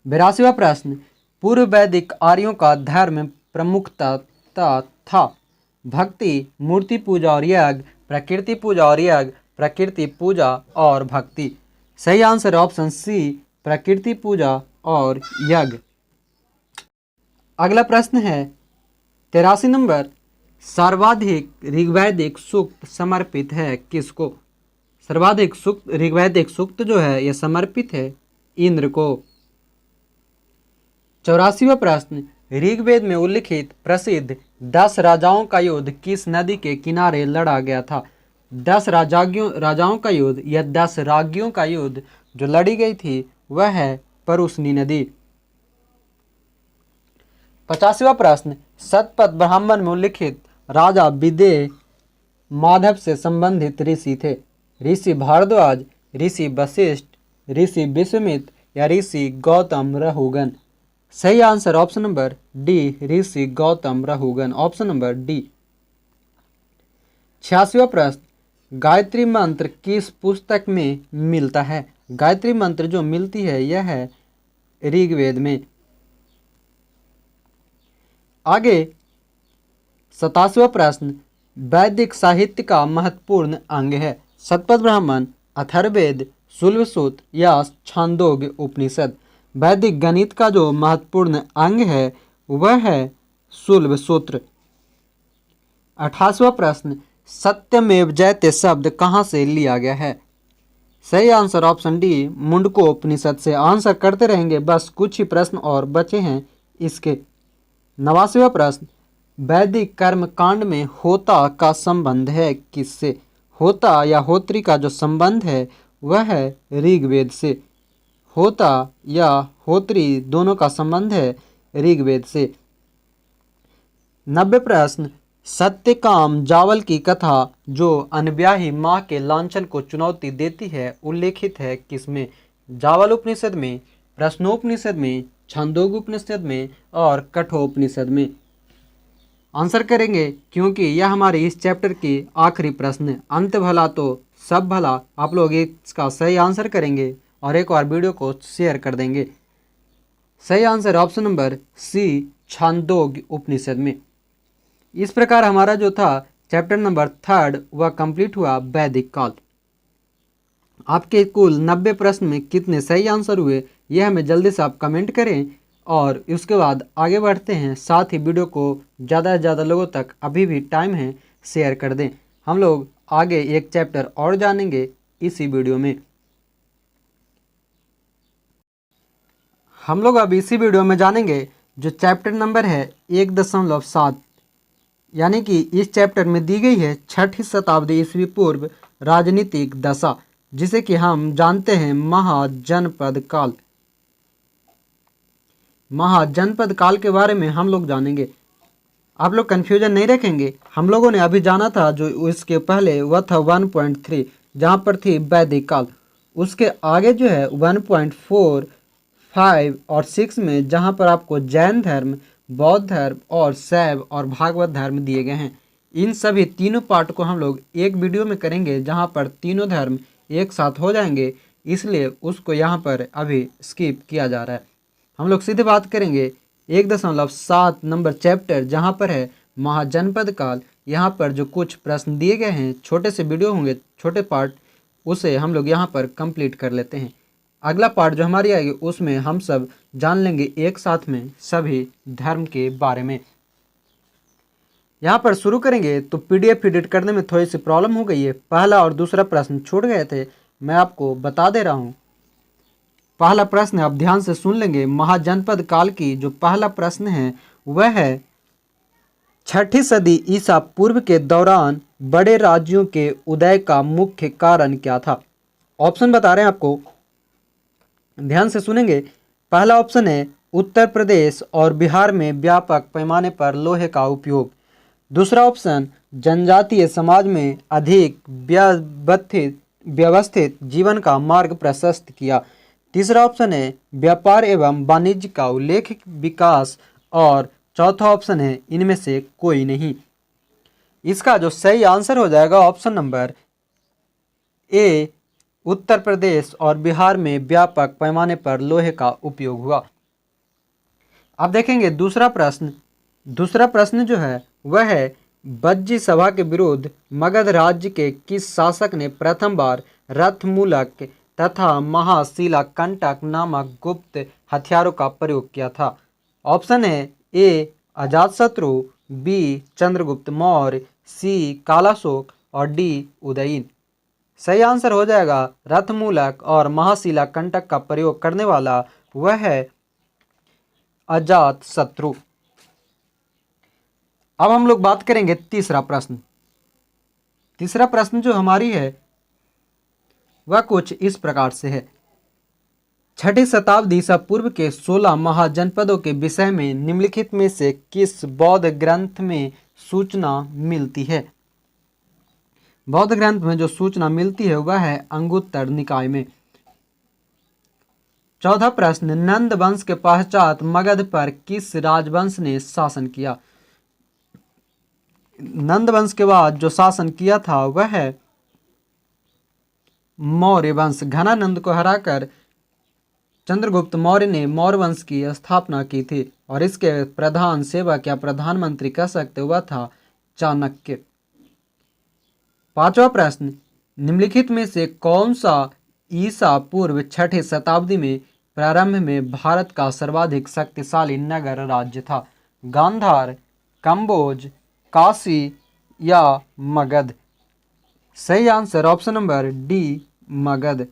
82वां प्रश्न, पूर्व वैदिक आर्यों का धर्म प्रमुखता था? भक्ति, मूर्ति पूजा और यज्ञ, प्रकृति पूजा और यज्ञ, प्रकृति पूजा और भक्ति? सही आंसर ऑप्शन सी, प्रकृति पूजा और यज्ञ। अगला प्रश्न है 83 नंबर, सर्वाधिक ऋग्वैदिक सूक्त समर्पित है किसको? सर्वाधिक सूक्त ऋग्वैदिक सूक्त जो है यह समर्पित है इंद्र को। 84वां प्रश्न, ऋग्वेद में उल्लिखित प्रसिद्ध 10 राजाओं का युद्ध किस नदी के किनारे लड़ा गया था? 10 राजाओं का युद्ध या 10 राज्यों का युद्ध जो लड़ी गई थी वह है परुशनी नदी। 85वां प्रश्न, शतपथ ब्राह्मण में उल्लिखित राजा विदेह माधव से संबंधित ऋषि थे? ऋषि भारद्वाज, ऋषि वशिष्ठ, ऋषि विश्वामित्र या ऋषि गौतम रहुगन? सही आंसर ऑप्शन नंबर डी, ऋषि Gautam Rahugan, option number D. 86वां प्रश्न, गायत्री मंत्र किस पुस्तक में मिलता है? गायत्री मंत्र जो मिलती है यह है ऋग्वेद में। आगे 87वां प्रश्न, वैदिक साहित्य का महत्वपूर्ण अंग है? शतपथ ब्राह्मण, अथर्ववेद, शुल्बसूत्र या छांदोग्य उपनिषद? वैदिक गणित का जो महत्वपूर्ण अंग है वह है शुल्बसूत्र। 88वां प्रश्न, सत्यमेव जयते शब्द कहाँ से लिया गया है? सही आंसर ऑप्शन डी, मुंडकोपनिषद से। आंसर करते रहेंगे, बस कुछ ही प्रश्न और बचे हैं इसके। 89वां प्रश्न, वैदिक कर्म कांड में होता का संबंध है किससे? होता या होत्री का जो संबंध है वह है ऋग्वेद से। होता या होत्री दोनों का संबंध है ऋग्वेद से। 90 प्रश्न, सत्यकाम जावल की कथा जो अनब्याही माँ के लांछन को चुनौती देती है उल्लेखित है किसमें? जावल उपनिषद में, प्रश्नोपनिषद में, छंदोग उपनिषद में और कठोपनिषद में। आंसर करेंगे क्योंकि यह हमारे इस चैप्टर के आखिरी प्रश्न है। अंत भला तो सब भला। आप लोग इसका सही आंसर करेंगे और एक बार वीडियो को शेयर कर देंगे। सही answer option number C, Chandogya Upanishad में। इस प्रकार हमारा जो था चैप्टर नंबर 3 वह कंप्लीट हुआ, वैदिक काल। आपके कुल 90 प्रश्न में कितने सही आंसर हुए यह हमें जल्दी से आप कमेंट करें और उसके बाद आगे बढ़ते हैं। साथ ही वीडियो को ज़्यादा से ज़्यादा लोगों तक अभी भी टाइम है शेयर कर दें। हम लोग आगे एक चैप्टर और जानेंगे इसी वीडियो में। हम लोग अब इसी वीडियो में जानेंगे जो चैप्टर नंबर है 1.7, यानी कि इस चैप्टर में दी गई है 6वीं शताब्दी ईस्वी पूर्व राजनीतिक दशा, जिसे कि हम जानते हैं महाजनपद काल। महाजनपद काल के बारे में हम लोग जानेंगे। आप लोग कन्फ्यूजन नहीं रखेंगे। हम लोगों ने अभी जाना था जो इसके पहले वह था 1.3 जहाँ पर थी वैदिक काल। उसके आगे जो है 1.4, 5 और 6 में जहाँ पर आपको जैन धर्म, बौद्ध धर्म और शैव और भागवत धर्म दिए गए हैं। इन सभी तीनों पार्ट को हम लोग एक वीडियो में करेंगे जहाँ पर तीनों धर्म एक साथ हो जाएंगे, इसलिए उसको यहाँ पर अभी स्किप किया जा रहा है। हम लोग सीधे बात करेंगे 1.7 नंबर चैप्टर जहाँ पर है महाजनपद काल। यहाँ पर जो कुछ प्रश्न दिए गए हैं, छोटे से वीडियो होंगे, छोटे पार्ट, उसे हम लोग यहाँ पर कंप्लीट कर लेते हैं। अगला पार्ट जो हमारी आएगी उसमें हम सब जान लेंगे एक साथ में सभी धर्म के बारे में। यहाँ पर शुरू करेंगे तो PDF एडिट करने में थोड़ी सी प्रॉब्लम हो गई है। पहला और दूसरा प्रश्न छूट गए थे, मैं आपको बता दे रहा हूँ। पहला प्रश्न आप ध्यान से सुन लेंगे। महाजनपद काल की जो पहला प्रश्न है वह है 6वीं सदी ईसा पूर्व के दौरान बड़े राज्यों के उदय का मुख्य कारण क्या था। ऑप्शन बता रहे हैं आपको, ध्यान से सुनेंगे। पहला ऑप्शन है उत्तर प्रदेश और बिहार में व्यापक पैमाने पर लोहे का उपयोग। दूसरा ऑप्शन जनजातीय समाज में अधिक व्यवस्थित जीवन का मार्ग प्रशस्त किया। तीसरा ऑप्शन है व्यापार एवं वाणिज्य का उल्लेख विकास। और चौथा ऑप्शन है इनमें से कोई नहीं। इसका जो सही आंसर हो जाएगा ऑप्शन नंबर ए, उत्तर प्रदेश और बिहार में व्यापक पैमाने पर लोहे का उपयोग हुआ। अब देखेंगे दूसरा प्रश्न। दूसरा प्रश्न जो है वह है बज्जी सभा के विरुद्ध मगध राज्य के किस शासक ने प्रथम बार रथमूलक तथा महाशिला कंटक नामक गुप्त हथियारों का प्रयोग किया था। ऑप्शन है ए अजातशत्रु, बी चंद्रगुप्त मौर्य, सी कालाशोक और डी उदयन। सही आंसर हो जाएगा रथमूलक और महाशिला कंटक का प्रयोग करने वाला वह है अजातशत्रु। अब हम लोग बात करेंगे तीसरा प्रश्न। तीसरा प्रश्न जो हमारी है वह कुछ इस प्रकार से है। 6वीं शताब्दी ईसा पूर्व के 16 महाजनपदों के विषय में निम्नलिखित में से किस बौद्ध ग्रंथ में सूचना मिलती है। बौद्ध ग्रंथ में जो सूचना मिलती है वह है अंगुत्तर निकाय में। चौथा प्रश्न नंद वंश के पश्चात मगध पर किस राजवंश ने शासन किया। नंद वंश के बाद जो शासन किया था वह है मौर्य वंश। घनानंद को हराकर चंद्रगुप्त मौर्य ने मौर्य वंश की स्थापना की थी और इसके प्रधान सेवक या प्रधानमंत्री कह सकते हुआ था चाणक्य। पांचवा प्रश्न निम्नलिखित में से कौन सा ईसा पूर्व 6वीं शताब्दी में प्रारंभ में भारत का सर्वाधिक शक्तिशाली नगर राज्य था। गांधार, कंबोज, काशी या मगध। सही answer option number D Magadh.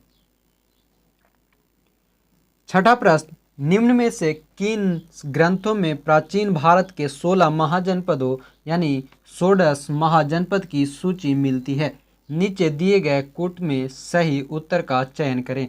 छठा प्रश्न निम्न में से किन ग्रंथों में प्राचीन भारत के 16 महाजनपदों यानी षोडश महाजनपद की सूची मिलती है। नीचे दिए गए कोट में सही उत्तर का चयन करें।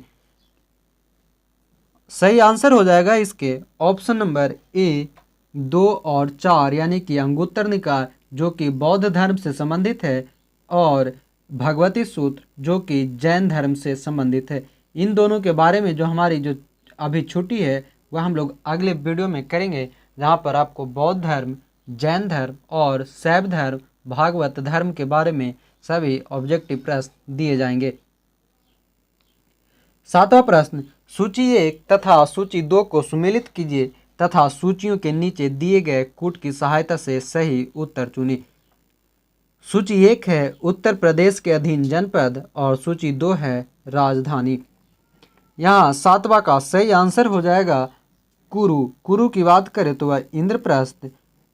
सही आंसर हो जाएगा इसके ऑप्शन नंबर ए 2 और 4 यानी कि अंगुत्तर निकाय जो कि बौद्ध धर्म से संबंधित है और भगवती सूत्र जो कि जैन धर्म से संबंधित है। इन दोनों के बारे में जो हमारी जो अभी छुट्टी है वह हम लोग अगले वीडियो में करेंगे, जहाँ पर आपको बौद्ध धर्म, जैन धर्म और शैव धर्म, भागवत धर्म के बारे में सभी ऑब्जेक्टिव प्रश्न दिए जाएंगे। 7वां प्रश्न, सूची 1 तथा सूची 2 को सुमेलित कीजिए तथा सूचियों के नीचे दिए गए कूट की सहायता से सही उत्तर चुनिए। सूची 1 है उत्तर प्रदेश के अधीन जनपद और सूची 2 है राजधानी। यहाँ 7वां का सही आंसर हो जाएगा कुरु। कुरु की बात करें तो वह इंद्रप्रस्थ,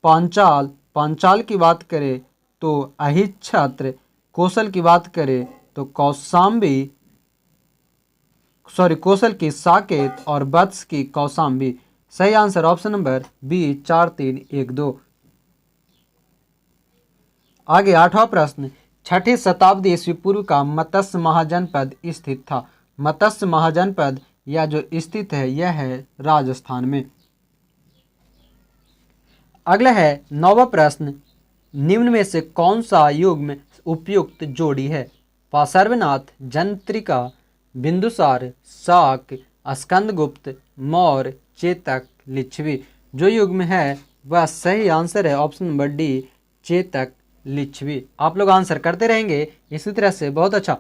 पांचाल, पांचाल की बात करें तो अहिच्छत्र, कौशल की बात करें तो कौशाम्बी, कौशल की साकेत और वत्स की कौशाम्बी। सही आंसर ऑप्शन नंबर बी 4, 3, 1, 2। आगे 8वां प्रश्न, 6ठी शताब्दी ईस्वी पूर्व का मत्स्य महाजनपद स्थित था। मत्स्य महाजनपद या जो स्थित है यह है राजस्थान में। अगला है 9वां प्रश्न, निम्न में से कौन सा युग्म उपयुक्त जोड़ी है? पार्श्वनाथ, जंत्रिका, बिंदुसार, शाक, स्कंदगुप्त, मौर्य, चेतक, लिच्छवी। जो युग्म है वह सही आंसर है option number D, Chetak, Lichchhavi. आप लोग आंसर करते रहेंगे इसी तरह से, बहुत अच्छा।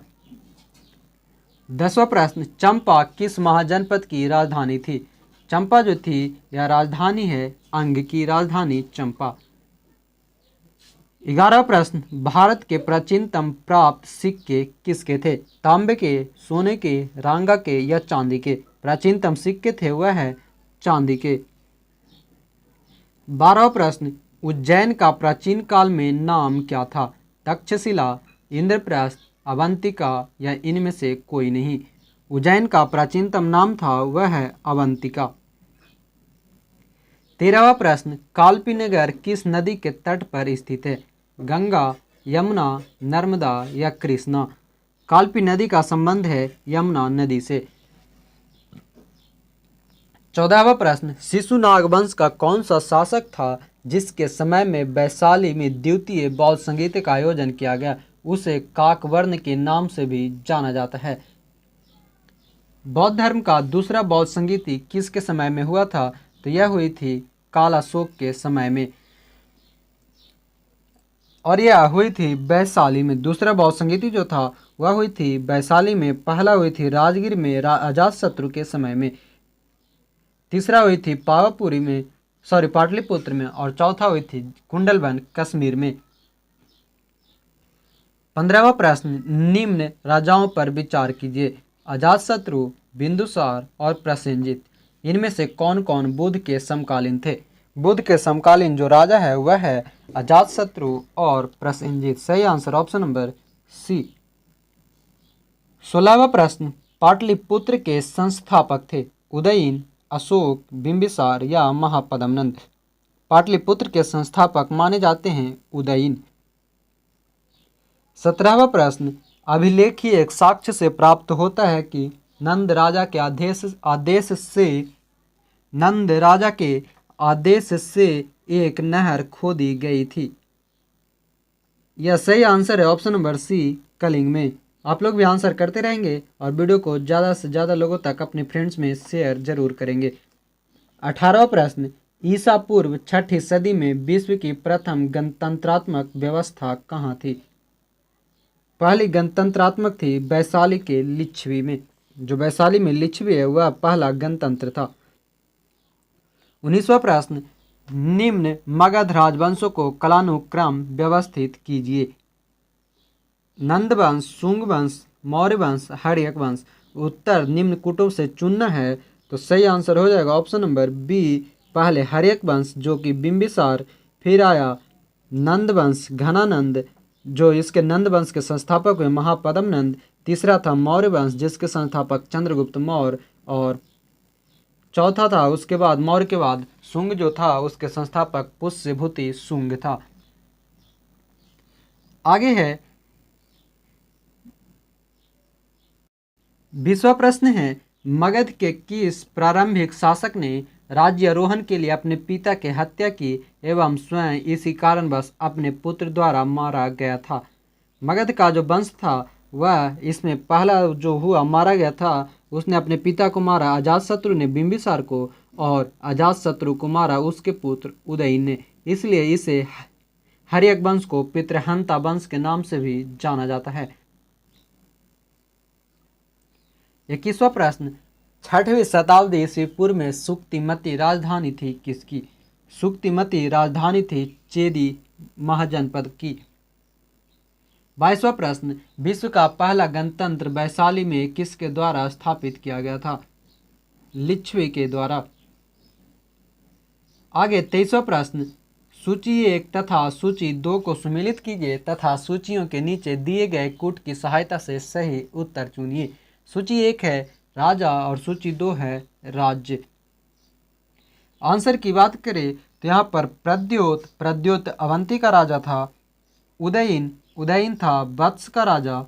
10वां प्रश्न, चंपा किस महाजनपद की राजधानी थी? चंपा जो थी यह राजधानी है अंग की राजधानी चंपा। 11वां प्रश्न, भारत के प्राचीनतम प्राप्त सिक्के किसके थे? तांबे के, सोने के, रांगा के या चांदी के? प्राचीनतम सिक्के थे वह है चांदी के। 12वां प्रश्न, उज्जैन का प्राचीन काल में नाम क्या था? तक्षशिला, इंद्रप्रस्थ, अवंतिका या इनमें से कोई नहीं? उज्जैन का प्राचीनतम नाम था वह है अवंतिका। 13वां प्रश्न, कालपी नगर किस नदी के तट पर स्थित है? गंगा, यमुना, नर्मदा या कृष्णा? कालपी नदी का संबंध है यमुना नदी से। 14वां प्रश्न, शिशुनाग वंश का कौन सा शासक था जिसके समय में वैशाली में द्वितीय बौद्ध संगीत का आयोजन किया गया? उसे काकवर्ण के नाम से भी जाना जाता है। बौद्ध धर्म का दूसरा बौद्ध संगीति किसके समय में हुआ था? तो यह हुई थी कालाशोक के समय में, और यह हुई थी वैशाली में। दूसरा बौद्ध संगीति जो था वह हुई थी वैशाली में। पहला हुई थी राजगीर में अजातशत्रु के समय में। तीसरा हुई थी पावापुरी में, पाटलिपुत्र में, और चौथा हुई थी कुंडलवन कश्मीर में। 15वां प्रश्न, निम्न राजाओं पर विचार कीजिए। अजातशत्रु, बिंदुसार और प्रसेनजित, इनमें से कौन कौन बुद्ध के समकालीन थे? बुद्ध के समकालीन जो राजा है वह है अजातशत्रु और प्रसेनजित। सही आंसर ऑप्शन नंबर सी। 16वां प्रश्न, पाटलिपुत्र के संस्थापक थे उदयन, अशोक, बिंबिसार या महापद्मनंद? पाटलिपुत्र के संस्थापक माने जाते हैं उदयन। 17वां प्रश्न, अभिलेख ही एक साक्ष्य से प्राप्त होता है कि नंद राजा के आदेश से एक नहर खोदी गई थी। यह सही आंसर है ऑप्शन नंबर सी, कलिंग में। आप लोग भी आंसर करते रहेंगे और वीडियो को ज़्यादा से ज़्यादा लोगों तक अपने फ्रेंड्स में शेयर जरूर करेंगे। 18वां प्रश्न, ईसा पूर्व 6ठी सदी में विश्व की प्रथम गणतंत्रात्मक व्यवस्था कहाँ थी? पहली गणतंत्रात्मक थी वैशाली के लिच्छवी में। जो वैशाली में लिच्छवी है वह पहला गणतंत्र था। 19वां प्रश्न, निम्न मगध राजवंशों को कालानुक्रम व्यवस्थित कीजिए। नंद वंश, शुंग वंश, मौर्य वंश, हर्यक वंश। उत्तर निम्न कूटों से चुनना है, तो सही आंसर हो जाएगा ऑप्शन नंबर बी, पहले हर्यक वंश जो कि बिंबिसार, फिर आया नंद वंश घनानंद जो इसके नंद वंश के संस्थापक हुए महापद्मनंद, तीसरा था मौर्य वंश जिसके संस्थापक चंद्रगुप्त मौर्य, और चौथा था उसके बाद मौर्य के बाद शुंग जो था उसके संस्थापक पुष्यभूति शुंग था। आगे है 20वां प्रश्न है, मगध के किस प्रारंभिक शासक ने राज्यारोहण के लिए अपने पिता की हत्या की एवं स्वयं इसी कारणवश अपने पुत्र द्वारा मारा गया था? मगध का जो वंश था वह इसमें पहला जो हुआ मारा गया था उसने अपने पिता को मारा। अजातशत्रु ने बिंबिसार को और अजातशत्रु को मारा उसके पुत्र उदयन ने। इसलिए इसे हर्यक वंश को पितृहंता वंश के नाम से भी जाना जाता है। 21वां प्रश्न, 6वीं शताब्दी ईस्वी पूर्व में सुक्तिमती राजधानी थी किसकी? सुक्तिमती राजधानी थी चेदी महाजनपद की। 22वां प्रश्न, विश्व का पहला गणतंत्र वैशाली में किसके द्वारा स्थापित किया गया था? लिच्छवी के द्वारा। आगे 23वां प्रश्न, सूची 1 तथा सूची 2 को सुमेलित कीजिए तथा सूचियों के नीचे दिए गए कूट की सहायता से सही उत्तर चुनिए। सूची 1 है राजा और सूची 2 है राज्य। आंसर की बात करें तो यहाँ पर प्रद्योत अवंती का राजा था। उदयन था वत्स का राजा,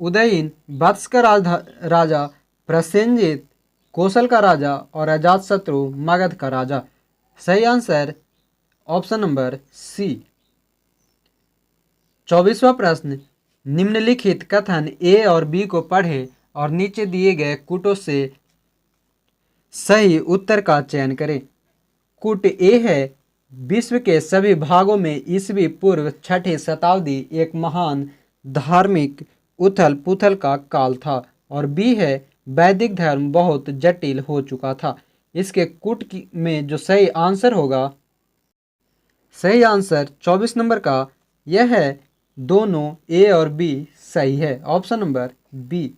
उदयन वत्स का राजा, प्रसेनजित कौशल का राजा और अजातशत्रु मगध का राजा। सही आंसर ऑप्शन नंबर सी। 24वां प्रश्न, निम्नलिखित कथन ए और बी को पढ़े और नीचे दिए गए कूटों से सही उत्तर का चयन करें। कूट ए है, विश्व के सभी भागों में ईस्वी पूर्व 6ठी शताब्दी एक महान धार्मिक उथल पुथल का काल था। और बी है, वैदिक धर्म बहुत जटिल हो चुका था। इसके कूट में जो सही आंसर होगा, सही आंसर 24 नंबर का यह है। दोनों ए और बी सही है, ऑप्शन नंबर बी।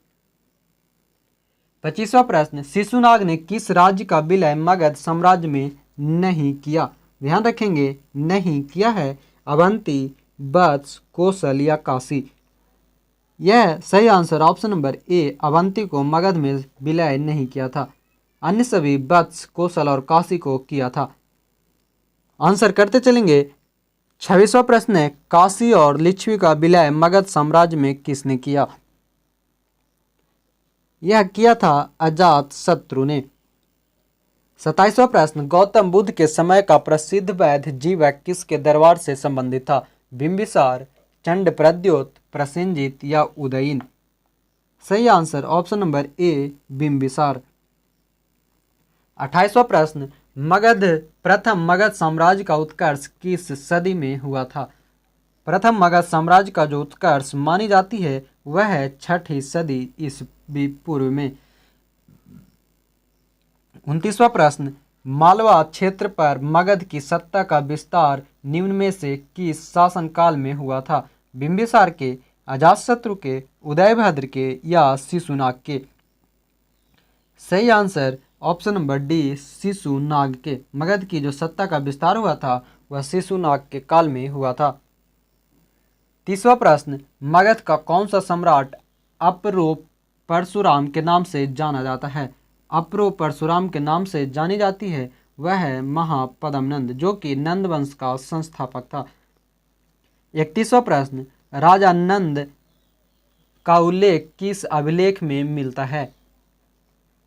25वां प्रश्न, शिशुनाग ने किस राज्य का विलय मगध साम्राज्य में नहीं किया? ध्यान रखेंगे, नहीं किया है अवंती, वत्स, कौशल या काशी। यह सही आंसर ऑप्शन नंबर ए, अवंती को मगध में विलय नहीं किया था। अन्य सभी वत्स, कौशल और काशी को किया था। आंसर करते चलेंगे। 26वां प्रश्न है, काशी और लिच्छवी का विलय मगध साम्राज्य में किसने किया? यह किया था अजातशत्रु ने। 27वां प्रश्न, गौतम बुद्ध के समय का प्रसिद्ध वैद्य जीवक किसके दरबार से संबंधित था? बिंबिसार, चंड प्रद्योत, प्रसेनजित या उदयन। सही answer option number A, Bimbisara. 28वां प्रश्न, प्रथम मगध साम्राज्य का उत्कर्ष किस सदी में हुआ था? प्रथम मगध साम्राज्य का जो उत्कर्ष मानी जाती है वह है 6ठी सदी ईस्वी पूर्व में। 29वां प्रश्न, मालवा क्षेत्र पर मगध की सत्ता का विस्तार निम्न में से किस शासनकाल में हुआ था? बिंबिसार के, अजातशत्रु के, उदयभद्र के या शिशुनाग के। सही answer option number D, Shishunag के। मगध की जो सत्ता का विस्तार हुआ था वह शिशुनाग के काल में हुआ था। 30वां प्रश्न, मगध का कौन सा सम्राट अप्रो परशुराम के नाम से जाना जाता है? अप्रो परशुराम के नाम से जानी जाती है वह है महापद्मनंद, जो कि नंद वंश का संस्थापक था। 31वां प्रश्न, राजा नंद का उल्लेख किस अभिलेख में मिलता है?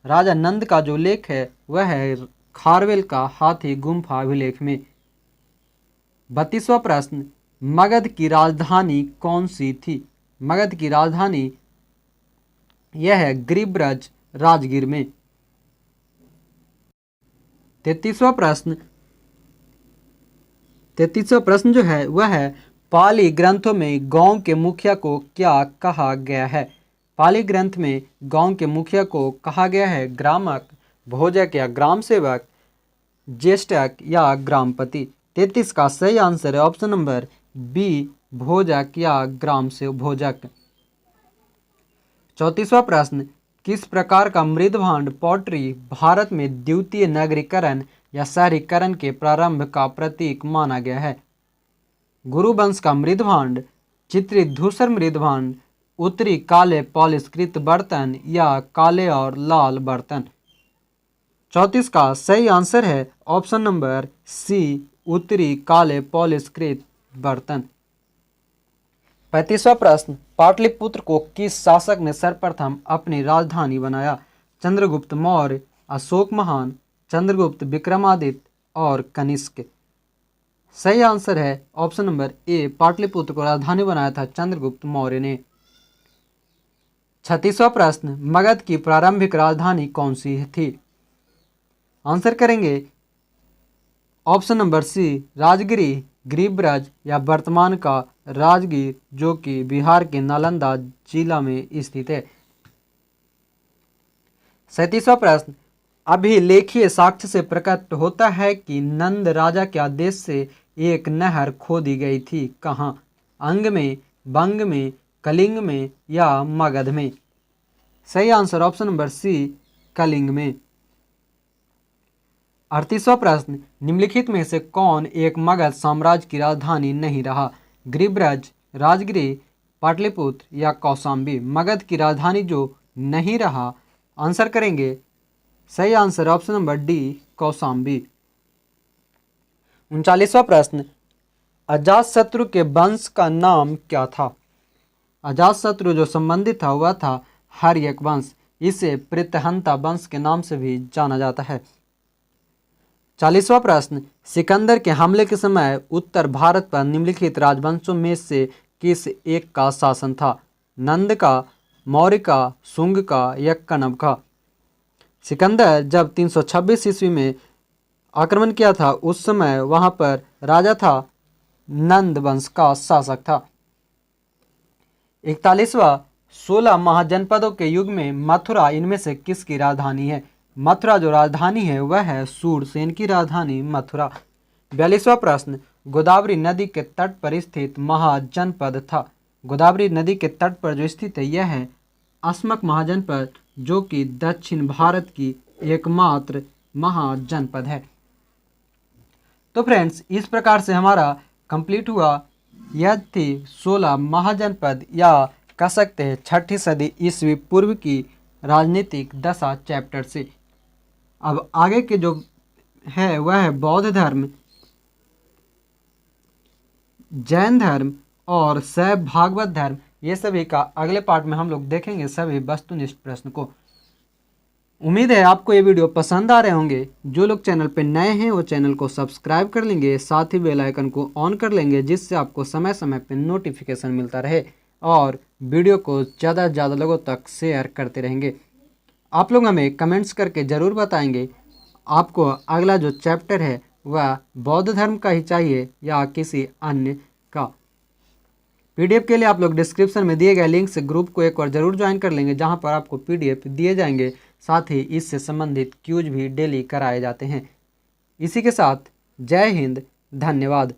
राजा नंद का जो लेख है वह है खारवेल का हाथी गुम्फा अभिलेख में। 32वां प्रश्न, मगध की राजधानी कौन सी थी? मगध की राजधानी यह है गिरिब्रज राजगीर में। 33वां प्रश्न जो है वह है, पाली ग्रंथों में गांव के मुखिया को क्या कहा गया है? पाली ग्रंथ में गांव के मुखिया को कहा गया है ग्रामक, भोजक या ग्राम सेवक, ज्येष्ठक या ग्रामपति। 33 का सही आंसर है ऑप्शन नंबर बी, भोजक या ग्राम से भोजक। 34वां प्रश्न, किस प्रकार का मृदभांड पॉटरी भारत में द्वितीय नगरीकरण या शहरीकरण के प्रारंभ का प्रतीक माना गया है? गुरुवंश का मृदभांड, चित्रित धूसर मृदभांड, उत्तरी काले पॉलिशकृत बर्तन या काले और लाल बर्तन। 34 का सही आंसर है ऑप्शन नंबर सी, उत्तरी काले पॉलिशकृत बर्तन। 35वां प्रश्न, पाटलिपुत्र को किस शासक ने सर्वप्रथम अपनी राजधानी बनाया? चंद्रगुप्त मौर्य, अशोक महान, चंद्रगुप्त विक्रमादित्य और कनिष्क। सही आंसर है ऑप्शन नंबर ए, पाटलिपुत्र को राजधानी बनाया था चंद्रगुप्त मौर्य ने। 36वां प्रश्न, मगध की प्रारंभिक राजधानी कौन सी थी? आंसर करेंगे ऑप्शन नंबर सी, राजगिरी, गिरिब्रज या वर्तमान का राजगीर, जो कि बिहार के नालंदा जिला में स्थित है। 37वां प्रश्न, अभिलेखीय साक्ष्य से प्रकट होता है कि नंद राजा के आदेश से एक नहर खोदी गई थी। कहाँ? अंग में, बंग में, कलिंग में या मगध में? सही answer option number C, Kalinga में। 38वां प्रश्न, निम्नलिखित में से कौन एक मगध साम्राज्य की राजधानी नहीं रहा? गिरिब्रज, राजगिरी, पाटलिपुत्र या कौशाम्बी? मगध की राजधानी जो नहीं रहा, आंसर करेंगे सही answer option number D, Kaushambi. 39वां प्रश्न, अजातशत्रु के वंश का नाम क्या था? अजातशत्रु जो संबंधित था वह था हर्यक वंश। इसे प्रीतहंता वंश के नाम से भी जाना जाता है। 40वां प्रश्न, सिकंदर के हमले के समय उत्तर भारत पर निम्नलिखित राजवंशों में से किस एक का शासन था? नंद का, मौर्य का, शुंग का या कनब का? सिकंदर जब 326 ईस्वी में आक्रमण किया था उस समय वहां पर राजा था नंद वंश का शासक था। 41वां, 16 महाजनपदों के युग में मथुरा इनमें से किसकी राजधानी है? मथुरा जो राजधानी है वह है सूरसेन की राजधानी मथुरा। 42वां प्रश्न, गोदावरी नदी के तट पर स्थित महाजनपद था। गोदावरी नदी के तट पर जो स्थित है यह है अस्मक महाजनपद, जो कि दक्षिण भारत की एकमात्र महाजनपद है। तो फ्रेंड्स, इस प्रकार से हमारा कंप्लीट हुआ। यह थी 16 महाजनपद या कह सकते हैं 6ठी सदी ईस्वी पूर्व की राजनीतिक दशा चैप्टर से। अब आगे के जो है वह है बौद्ध धर्म, जैन धर्म और शैव भागवत धर्म। ये सभी का अगले पार्ट में हम लोग देखेंगे सभी वस्तुनिष्ठ प्रश्न को। उम्मीद है आपको ये वीडियो पसंद आ रहे होंगे। जो लोग चैनल पे नए हैं वो चैनल को सब्सक्राइब कर लेंगे, साथ ही बेल आइकन को ऑन कर लेंगे, जिससे आपको समय समय पे नोटिफिकेशन मिलता रहे, और वीडियो को ज़्यादा से ज़्यादा लोगों तक शेयर करते रहेंगे। आप लोग हमें कमेंट्स करके ज़रूर बताएंगे आपको अगला जो चैप्टर है वह बौद्ध धर्म का ही चाहिए या किसी अन्य का। पीडीएफ के लिए आप लोग डिस्क्रिप्शन में दिए गए लिंक से ग्रुप को एक बार जरूर ज्वाइन कर लेंगे, जहां पर आपको पीडीएफ दिए जाएंगे, साथ ही इससे संबंधित क्यूज भी डेली कराए जाते हैं। इसी के साथ जय हिंद, धन्यवाद।